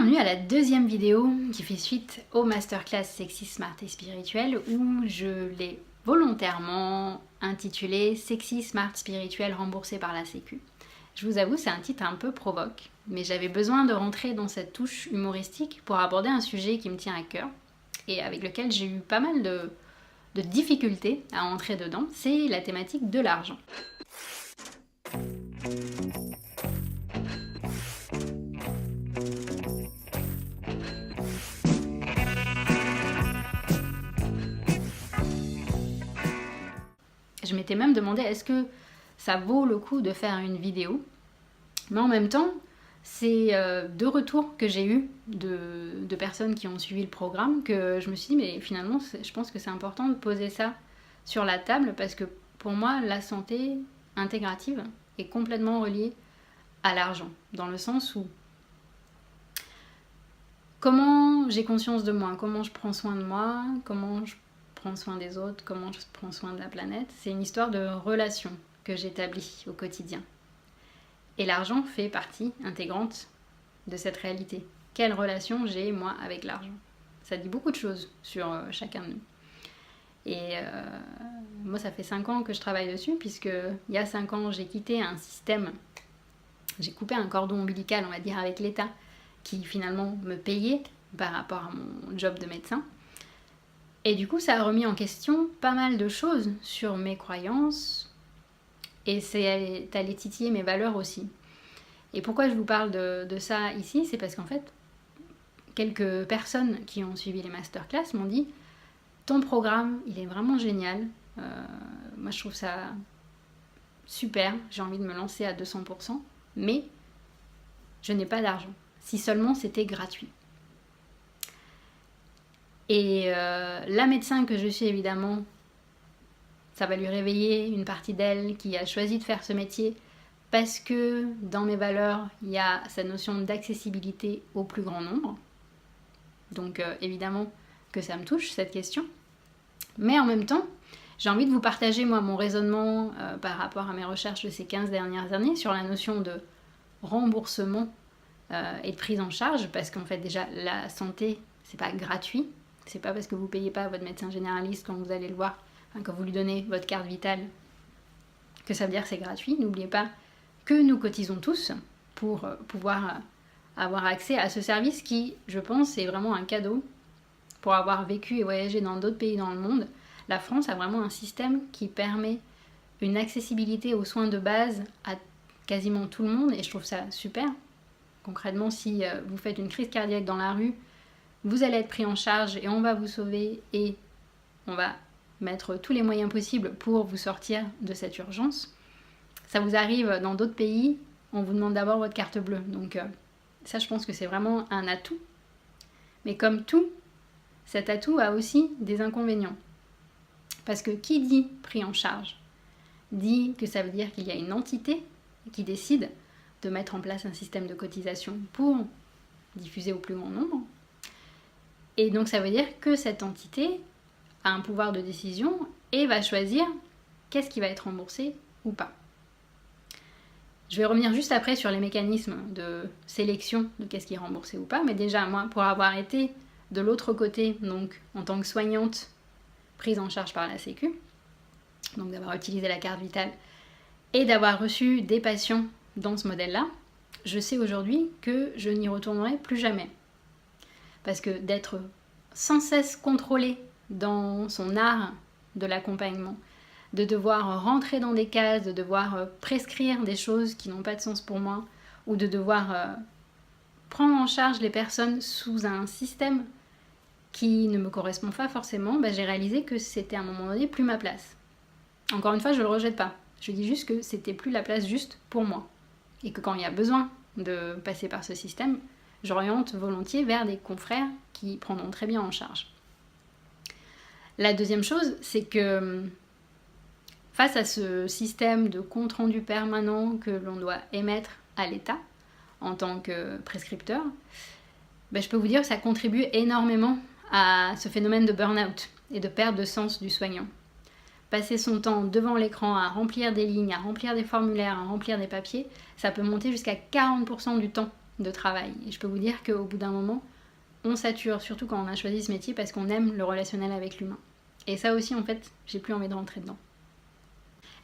Bienvenue à la deuxième vidéo qui fait suite au masterclass Sexy, Smart et Spirituel où je l'ai volontairement intitulé Sexy, Smart, Spirituel remboursé par la Sécu. Je vous avoue, c'est un titre un peu provoque, mais j'avais besoin de rentrer dans cette touche humoristique pour aborder un sujet qui me tient à cœur et avec lequel j'ai eu pas mal de difficultés à entrer dedans, c'est la thématique de l'argent. Je m'étais même demandé est-ce que ça vaut le coup de faire une vidéo, mais en même temps, c'est deux retours que j'ai eus de personnes qui ont suivi le programme que je me suis dit, mais finalement, je pense que c'est important de poser ça sur la table parce que pour moi, la santé intégrative est complètement reliée à l'argent, dans le sens où comment j'ai conscience de moi, comment je prends soin de moi, comment je prends soin des autres, comment je prends soin de la planète, c'est une histoire de relation que j'établis au quotidien. Et l'argent fait partie intégrante de cette réalité. Quelle relation j'ai, moi, avec l'argent? Ça dit beaucoup de choses sur chacun de nous. Et moi, ça fait 5 ans que je travaille dessus, puisque il y a 5 ans, j'ai quitté un système, j'ai coupé un cordon ombilical, on va dire, avec l'État, qui finalement me payait par rapport à mon job de médecin. Et du coup, ça a remis en question pas mal de choses sur mes croyances, et c'est allé titiller mes valeurs aussi. Et pourquoi je vous parle de ça ici, c'est parce qu'en fait, quelques personnes qui ont suivi les masterclass m'ont dit « Ton programme, il est vraiment génial. Moi, je trouve ça super. J'ai envie de me lancer à 200%, mais je n'ai pas d'argent. Si seulement c'était gratuit. » Et la médecin que je suis, évidemment, ça va lui réveiller une partie d'elle qui a choisi de faire ce métier parce que dans mes valeurs, il y a cette notion d'accessibilité au plus grand nombre. Donc évidemment que ça me touche, cette question. Mais en même temps, j'ai envie de vous partager, moi, mon raisonnement par rapport à mes recherches de ces 15 dernières années sur la notion de remboursement et de prise en charge, parce qu'en fait, déjà, la santé, c'est pas gratuit. C'est pas parce que vous payez pas votre médecin généraliste quand vous allez le voir, quand vous lui donnez votre carte vitale, que ça veut dire que c'est gratuit. N'oubliez pas que nous cotisons tous pour pouvoir avoir accès à ce service qui, je pense, est vraiment un cadeau. Pour avoir vécu et voyagé dans d'autres pays dans le monde, la France a vraiment un système qui permet une accessibilité aux soins de base à quasiment tout le monde et je trouve ça super. Concrètement, si vous faites une crise cardiaque dans la rue, vous allez être pris en charge et on va vous sauver et on va mettre tous les moyens possibles pour vous sortir de cette urgence. Ça vous arrive dans d'autres pays, on vous demande d'abord votre carte bleue. Donc ça, je pense que c'est vraiment un atout. Mais comme tout, cet atout a aussi des inconvénients. Parce que qui dit pris en charge dit que ça veut dire qu'il y a une entité qui décide de mettre en place un système de cotisation pour diffuser au plus grand nombre. Et donc ça veut dire que cette entité a un pouvoir de décision et va choisir qu'est-ce qui va être remboursé ou pas. Je vais revenir juste après sur les mécanismes de sélection de qu'est-ce qui est remboursé ou pas, mais déjà moi, pour avoir été de l'autre côté, donc en tant que soignante prise en charge par la Sécu, donc d'avoir utilisé la carte vitale et d'avoir reçu des patients dans ce modèle-là, je sais aujourd'hui que je n'y retournerai plus jamais. Parce que d'être sans cesse contrôlé dans son art de l'accompagnement, de devoir rentrer dans des cases, de devoir prescrire des choses qui n'ont pas de sens pour moi, ou de devoir prendre en charge les personnes sous un système qui ne me correspond pas forcément, j'ai réalisé que c'était à un moment donné plus ma place. Encore une fois, je ne le rejette pas. Je dis juste que c'était plus la place juste pour moi. Et que quand il y a besoin de passer par ce système, j'oriente volontiers vers des confrères qui prendront très bien en charge. La deuxième chose, c'est que face à ce système de compte-rendu permanent que l'on doit émettre à l'État en tant que prescripteur, je peux vous dire que ça contribue énormément à ce phénomène de burn-out et de perte de sens du soignant. Passer son temps devant l'écran à remplir des lignes, à remplir des formulaires, à remplir des papiers, ça peut monter jusqu'à 40% du temps de travail. Et je peux vous dire qu'au bout d'un moment, on sature, surtout quand on a choisi ce métier, parce qu'on aime le relationnel avec l'humain. Et ça aussi, en fait, j'ai plus envie de rentrer dedans.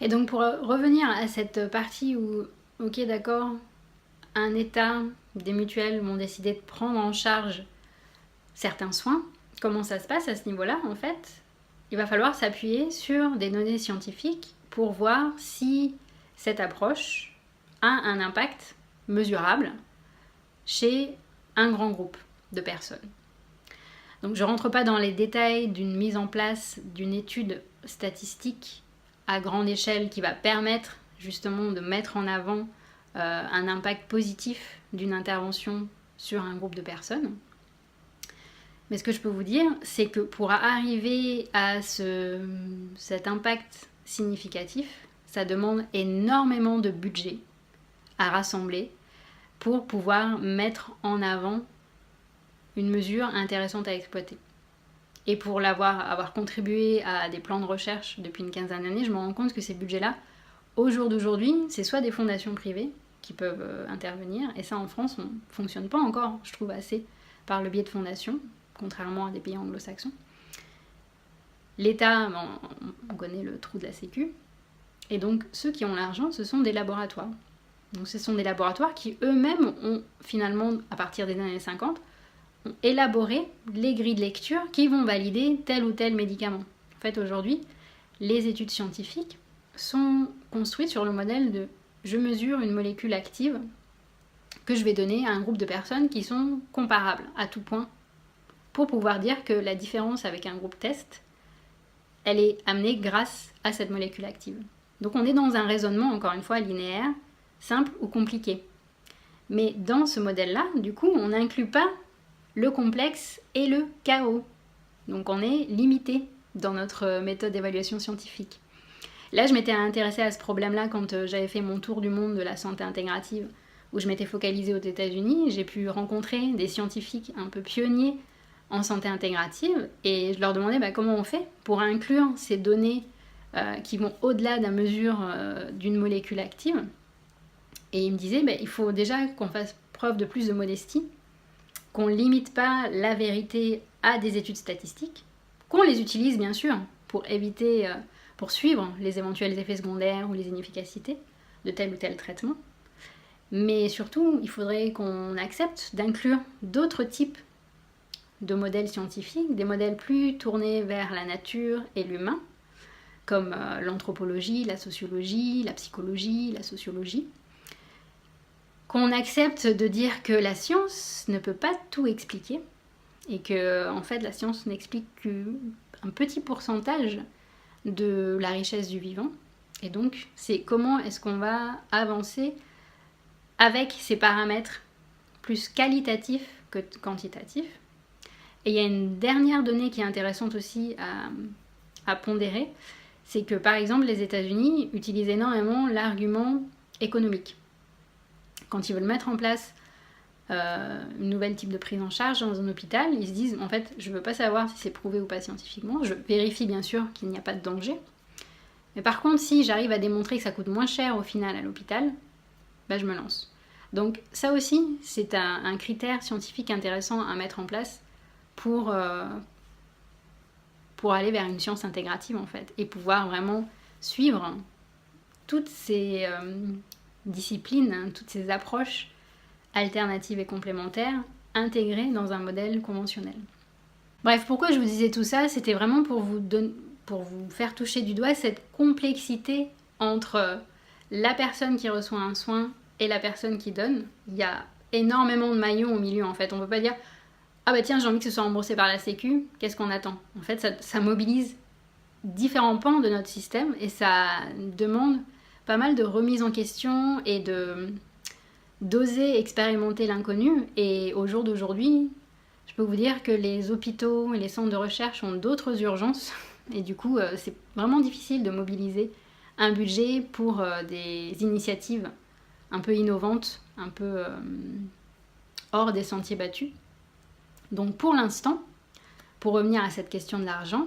Et donc pour revenir à cette partie où, ok d'accord, un État, des mutuelles vont décider de prendre en charge certains soins, comment ça se passe à ce niveau-là en fait? Il va falloir s'appuyer sur des données scientifiques pour voir si cette approche a un impact mesurable chez un grand groupe de personnes. Donc je ne rentre pas dans les détails d'une mise en place d'une étude statistique à grande échelle qui va permettre justement de mettre en avant un impact positif d'une intervention sur un groupe de personnes. Mais ce que je peux vous dire, c'est que pour arriver à cet impact significatif, ça demande énormément de budget à rassembler pour pouvoir mettre en avant une mesure intéressante à exploiter. Et pour avoir contribué à des plans de recherche depuis une quinzaine d'années, je me rends compte que ces budgets-là, au jour d'aujourd'hui, c'est soit des fondations privées qui peuvent intervenir, et ça en France, on ne fonctionne pas encore, je trouve, assez par le biais de fondations, contrairement à des pays anglo-saxons. L'État, on connaît le trou de la Sécu, et donc ceux qui ont l'argent, ce sont des laboratoires. Donc ce sont des laboratoires qui eux-mêmes ont finalement, à partir des années 50, ont élaboré les grilles de lecture qui vont valider tel ou tel médicament. En fait, aujourd'hui, les études scientifiques sont construites sur le modèle de je mesure une molécule active que je vais donner à un groupe de personnes qui sont comparables à tout point pour pouvoir dire que la différence avec un groupe test, elle est amenée grâce à cette molécule active. Donc on est dans un raisonnement, encore une fois, linéaire, simple ou compliqué. Mais dans ce modèle-là, du coup, on n'inclut pas le complexe et le chaos. Donc on est limité dans notre méthode d'évaluation scientifique. Là, je m'étais intéressée à ce problème-là quand j'avais fait mon tour du monde de la santé intégrative, où je m'étais focalisée aux États-Unis. J'ai pu rencontrer des scientifiques un peu pionniers en santé intégrative, et je leur demandais comment on fait pour inclure ces données qui vont au-delà de la mesure d'une molécule active. Et ils me disaient, il faut déjà qu'on fasse preuve de plus de modestie, qu'on ne limite pas la vérité à des études statistiques, qu'on les utilise bien sûr pour éviter, pour suivre les éventuels effets secondaires ou les inefficacités de tel ou tel traitement. Mais surtout, il faudrait qu'on accepte d'inclure d'autres types de modèles scientifiques, des modèles plus tournés vers la nature et l'humain, comme l'anthropologie, la sociologie, la psychologie, la sociologie. Qu'on accepte de dire que la science ne peut pas tout expliquer et que en fait la science n'explique qu'un petit pourcentage de la richesse du vivant. Et donc c'est comment est-ce qu'on va avancer avec ces paramètres plus qualitatifs que quantitatifs. Et il y a une dernière donnée qui est intéressante aussi à pondérer, c'est que par exemple les États-Unis utilisent énormément l'argument économique. Quand ils veulent mettre en place une nouvelle type de prise en charge dans un hôpital, ils se disent en fait je ne veux pas savoir si c'est prouvé ou pas scientifiquement, je vérifie bien sûr qu'il n'y a pas de danger, mais par contre si j'arrive à démontrer que ça coûte moins cher au final à l'hôpital, je me lance. Donc ça aussi c'est un critère scientifique intéressant à mettre en place pour aller vers une science intégrative en fait, et pouvoir vraiment suivre toutes ces disciplines, toutes ces approches alternatives et complémentaires intégrées dans un modèle conventionnel. Bref, pourquoi je vous disais tout ça, c'était vraiment pour vous faire toucher du doigt cette complexité entre la personne qui reçoit un soin et la personne qui donne. Il y a énormément de maillons au milieu en fait, on ne peut pas dire ah tiens j'ai envie que ce soit remboursé par la Sécu, qu'est-ce qu'on attend? En fait ça mobilise différents pans de notre système et ça demande pas mal de remise en question et d'oser expérimenter l'inconnu. Et au jour d'aujourd'hui, je peux vous dire que les hôpitaux et les centres de recherche ont d'autres urgences et du coup c'est vraiment difficile de mobiliser un budget pour des initiatives un peu innovantes, un peu hors des sentiers battus. Donc pour l'instant, pour revenir à cette question de l'argent,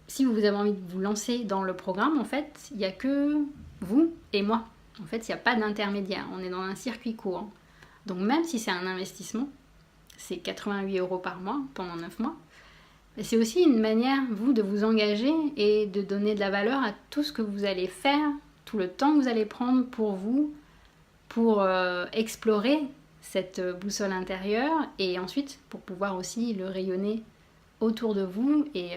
si vous avez envie de vous lancer dans le programme, en fait, il n'y a que vous et moi. En fait, il n'y a pas d'intermédiaire. On est dans un circuit court. Donc même si c'est un investissement, c'est 88 € par mois pendant 9 mois, c'est aussi une manière, vous, de vous engager et de donner de la valeur à tout ce que vous allez faire, tout le temps que vous allez prendre pour vous, pour explorer cette boussole intérieure et ensuite pour pouvoir aussi le rayonner autour de vous et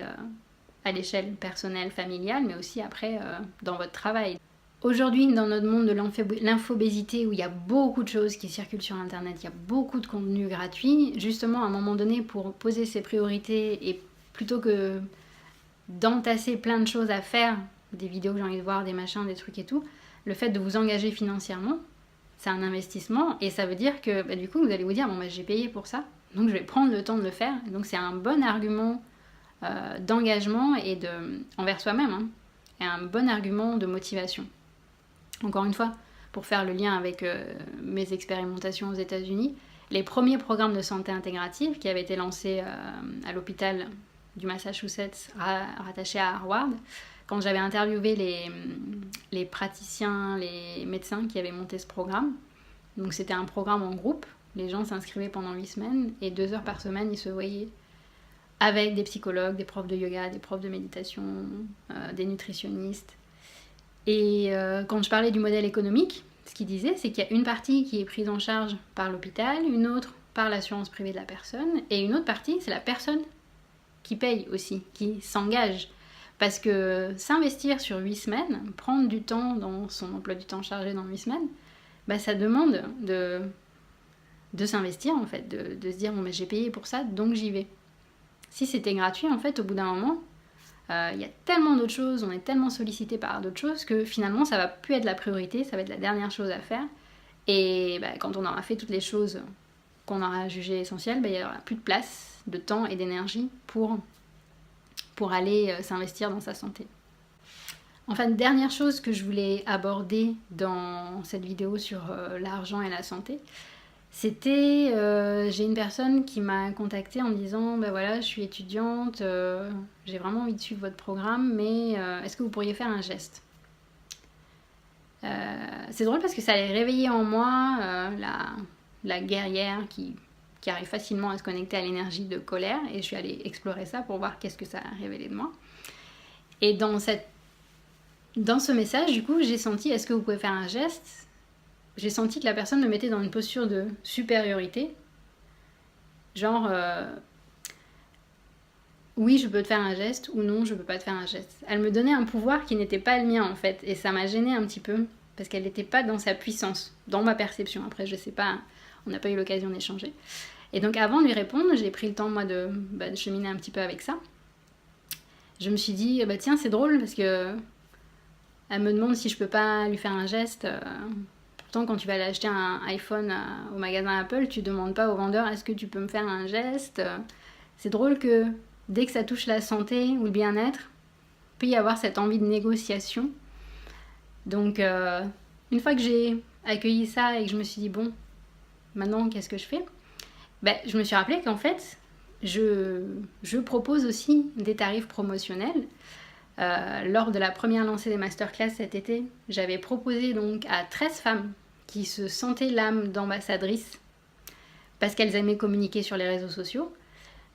à l'échelle personnelle, familiale, mais aussi après dans votre travail. Aujourd'hui, dans notre monde de l'infobésité, où il y a beaucoup de choses qui circulent sur Internet, il y a beaucoup de contenu gratuit, justement, à un moment donné, pour poser ses priorités et plutôt que d'entasser plein de choses à faire, des vidéos que j'ai envie de voir, des machins, des trucs et tout, le fait de vous engager financièrement, c'est un investissement et ça veut dire que du coup, vous allez vous dire, bon, j'ai payé pour ça, donc je vais prendre le temps de le faire. Et donc c'est un bon argument d'engagement et envers soi-même, hein, et un bon argument de motivation. Encore une fois, pour faire le lien avec mes expérimentations aux États-Unis, les premiers programmes de santé intégrative qui avaient été lancés à l'hôpital du Massachusetts rattaché à Harvard, quand j'avais interviewé les praticiens, les médecins qui avaient monté ce programme, donc c'était un programme en groupe, les gens s'inscrivaient pendant 8 semaines et 2 heures par semaine ils se voyaient avec des psychologues, des profs de yoga, des profs de méditation, des nutritionnistes. Et quand je parlais du modèle économique, ce qu'ils disaient, c'est qu'il y a une partie qui est prise en charge par l'hôpital, une autre par l'assurance privée de la personne, et une autre partie, c'est la personne qui paye aussi, qui s'engage. Parce que s'investir sur 8 semaines, prendre du temps dans son emploi du temps chargé dans 8 semaines, ça demande de s'investir en fait, de se dire bon j'ai payé pour ça, donc j'y vais. Si c'était gratuit, en fait, au bout d'un moment, il y a tellement d'autres choses, on est tellement sollicité par d'autres choses que finalement ça va plus être la priorité, ça va être la dernière chose à faire. Et quand on aura fait toutes les choses qu'on aura jugées essentielles, il n'y aura plus de place, de temps et d'énergie pour aller s'investir dans sa santé. Enfin, dernière chose que je voulais aborder dans cette vidéo sur l'argent et la santé, c'était, j'ai une personne qui m'a contactée en me disant voilà, je suis étudiante, j'ai vraiment envie de suivre votre programme, mais est-ce que vous pourriez faire un geste ? C'est drôle parce que ça allait réveiller en moi la guerrière qui arrive facilement à se connecter à l'énergie de colère, et je suis allée explorer ça pour voir qu'est-ce que ça a révélé de moi. Et dans ce message, du coup, j'ai senti, est-ce que vous pouvez faire un geste ? J'ai senti que la personne me mettait dans une posture de supériorité, genre oui, je peux te faire un geste, ou non, je peux pas te faire un geste. Elle me donnait un pouvoir qui n'était pas le mien en fait, et ça m'a gênée un petit peu, parce qu'elle n'était pas dans sa puissance, dans ma perception. Après, je sais pas, on n'a pas eu l'occasion d'échanger. Et donc avant de lui répondre, j'ai pris le temps moi de cheminer un petit peu avec ça. Je me suis dit, tiens, c'est drôle, parce que elle me demande si je peux pas lui faire un geste. Pourtant, quand tu vas aller acheter un iPhone au magasin Apple, tu demandes pas au vendeur, est-ce que tu peux me faire un geste ? C'est drôle que dès que ça touche la santé ou le bien-être, il peut y avoir cette envie de négociation. Donc, une fois que j'ai accueilli ça et que je me suis dit, bon, maintenant, qu'est-ce que je fais ? Je me suis rappelé qu'en fait, je propose aussi des tarifs promotionnels. Lors de la première lancée des masterclass cet été, j'avais proposé donc à 13 femmes qui se sentaient l'âme d'ambassadrice parce qu'elles aimaient communiquer sur les réseaux sociaux,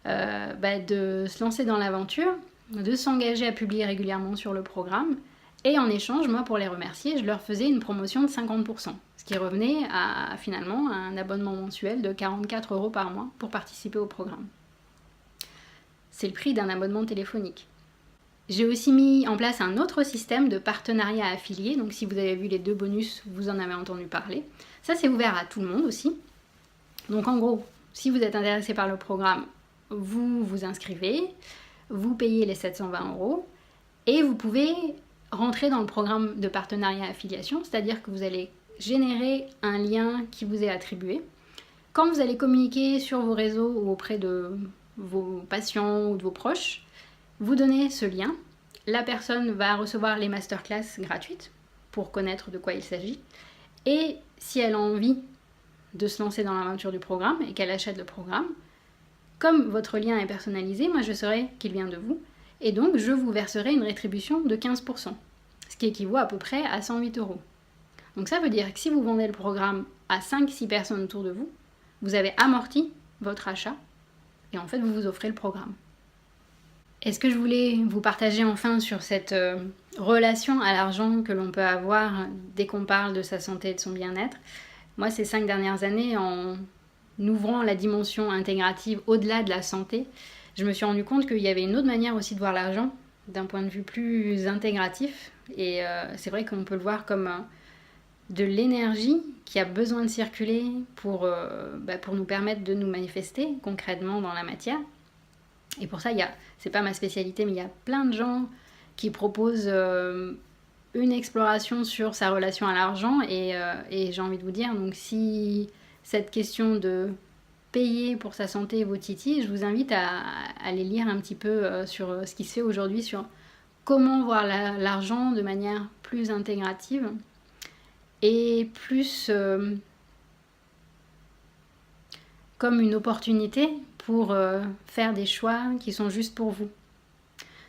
de se lancer dans l'aventure, de s'engager à publier régulièrement sur le programme, et en échange, moi pour les remercier, je leur faisais une promotion de 50%, ce qui revenait à finalement un abonnement mensuel de 44 € par mois pour participer au programme. C'est le prix d'un abonnement téléphonique. J'ai aussi mis en place un autre système de partenariat affilié, donc si vous avez vu les 2 bonus, vous en avez entendu parler. Ça, c'est ouvert à tout le monde aussi. Donc en gros, si vous êtes intéressé par le programme, vous vous inscrivez, vous payez les 720 € et vous pouvez rentrer dans le programme de partenariat affiliation, c'est-à-dire que vous allez générer un lien qui vous est attribué. Quand vous allez communiquer sur vos réseaux ou auprès de vos patients ou de vos proches, vous donnez ce lien, la personne va recevoir les masterclass gratuites pour connaître de quoi il s'agit, et si elle a envie de se lancer dans l'aventure du programme et qu'elle achète le programme, comme votre lien est personnalisé, moi je saurai qu'il vient de vous, et donc je vous verserai une rétribution de 15%, ce qui équivaut à peu près à 108 €. Donc ça veut dire que si vous vendez le programme à 5-6 personnes autour de vous, vous avez amorti votre achat et en fait vous vous offrez le programme. Et ce que je voulais vous partager enfin sur cette relation à l'argent que l'on peut avoir dès qu'on parle de sa santé et de son bien-être, moi ces 5 dernières années, en ouvrant la dimension intégrative au-delà de la santé, je me suis rendu compte qu'il y avait une autre manière aussi de voir l'argent, d'un point de vue plus intégratif. Et c'est vrai qu'on peut le voir comme de l'énergie qui a besoin de circuler pour nous permettre de nous manifester concrètement dans la matière. Et pour ça, c'est pas ma spécialité, mais il y a plein de gens qui proposent une exploration sur sa relation à l'argent. Et j'ai envie de vous dire, donc si cette question de payer pour sa santé vous titille, je vous invite à aller lire un petit peu sur ce qui se fait aujourd'hui, sur comment voir l'argent de manière plus intégrative et plus comme une opportunité pour faire des choix qui sont justes pour vous.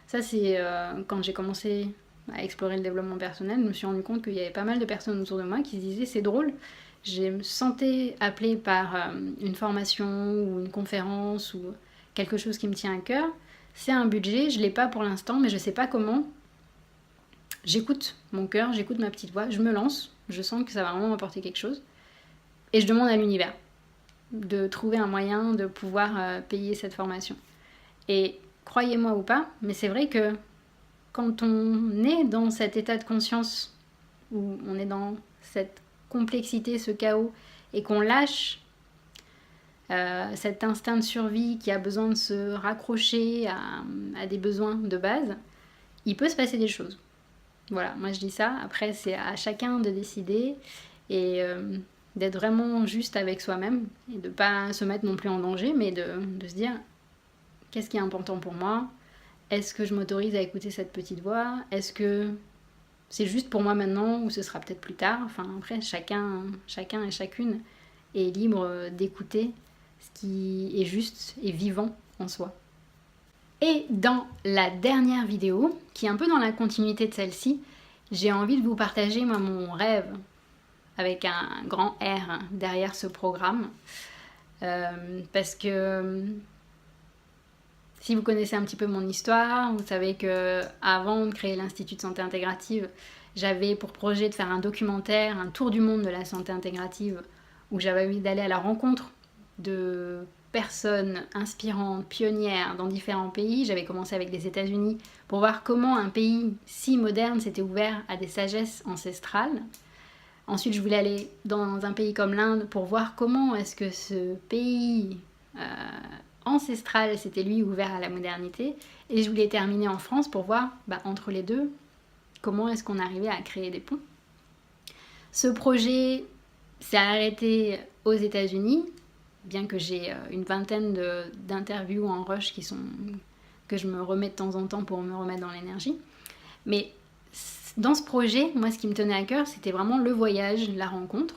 Ça, c'est quand j'ai commencé à explorer le développement personnel, je me suis rendu compte qu'il y avait pas mal de personnes autour de moi qui se disaient « c'est drôle, je me sentais appelée par une formation ou une conférence ou quelque chose qui me tient à cœur. C'est un budget, je ne l'ai pas pour l'instant, mais je ne sais pas comment. J'écoute mon cœur, j'écoute ma petite voix, je me lance, je sens que ça va vraiment m'apporter quelque chose. Et je demande à l'univers de trouver un moyen de pouvoir payer cette formation. Et croyez-moi ou pas, mais c'est vrai que quand on est dans cet état de conscience, où on est dans cette complexité, ce chaos, et qu'on lâche cet instinct de survie qui a besoin de se raccrocher à des besoins de base, il peut se passer des choses. Voilà, moi je dis ça, après c'est à chacun de décider et d'être vraiment juste avec soi-même et de ne pas se mettre non plus en danger, mais de se dire qu'est-ce qui est important pour moi, est-ce que je m'autorise à écouter cette petite voix, est-ce que c'est juste pour moi maintenant ou ce sera peut-être plus tard. Enfin après chacun et chacune est libre d'écouter ce qui est juste et vivant en soi. Et dans la dernière vidéo, qui est un peu dans la continuité de celle-ci, j'ai envie de vous partager moi mon rêve avec un grand R derrière ce programme. Parce que si vous connaissez un petit peu mon histoire, vous savez que avant de créer l'Institut de santé intégrative, j'avais pour projet de faire un documentaire, un tour du monde de la santé intégrative, où j'avais envie d'aller à la rencontre de personnes inspirantes, pionnières dans différents pays. J'avais commencé avec les États-Unis pour voir comment un pays si moderne s'était ouvert à des sagesses ancestrales. Ensuite, je voulais aller dans un pays comme l'Inde pour voir comment est-ce que ce pays ancestral s'était lui ouvert à la modernité. Et je voulais terminer en France pour voir, entre les deux, comment est-ce qu'on arrivait à créer des ponts. Ce projet s'est arrêté aux États-Unis, bien que j'ai une vingtaine d'interviews en rush que je me remets de temps en temps pour me remettre dans l'énergie. Mais dans ce projet, moi ce qui me tenait à cœur, c'était vraiment le voyage, la rencontre.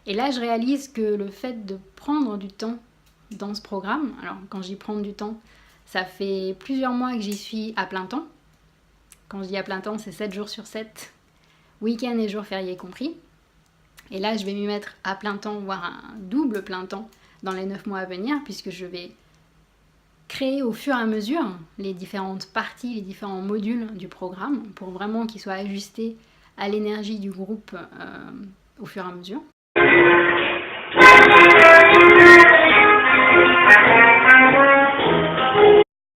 Et là, je réalise que le fait de prendre du temps dans ce programme, alors quand j'y prends du temps, ça fait plusieurs mois que j'y suis à plein temps. Quand je dis à plein temps, c'est 7 jours sur 7, week-end et jours fériés compris. Et là, je vais m'y mettre à plein temps, voire un double plein temps dans les 9 mois à venir, puisque je vais créer au fur et à mesure les différentes parties, les différents modules du programme, pour vraiment qu'ils soient ajustés à l'énergie du groupe au fur et à mesure.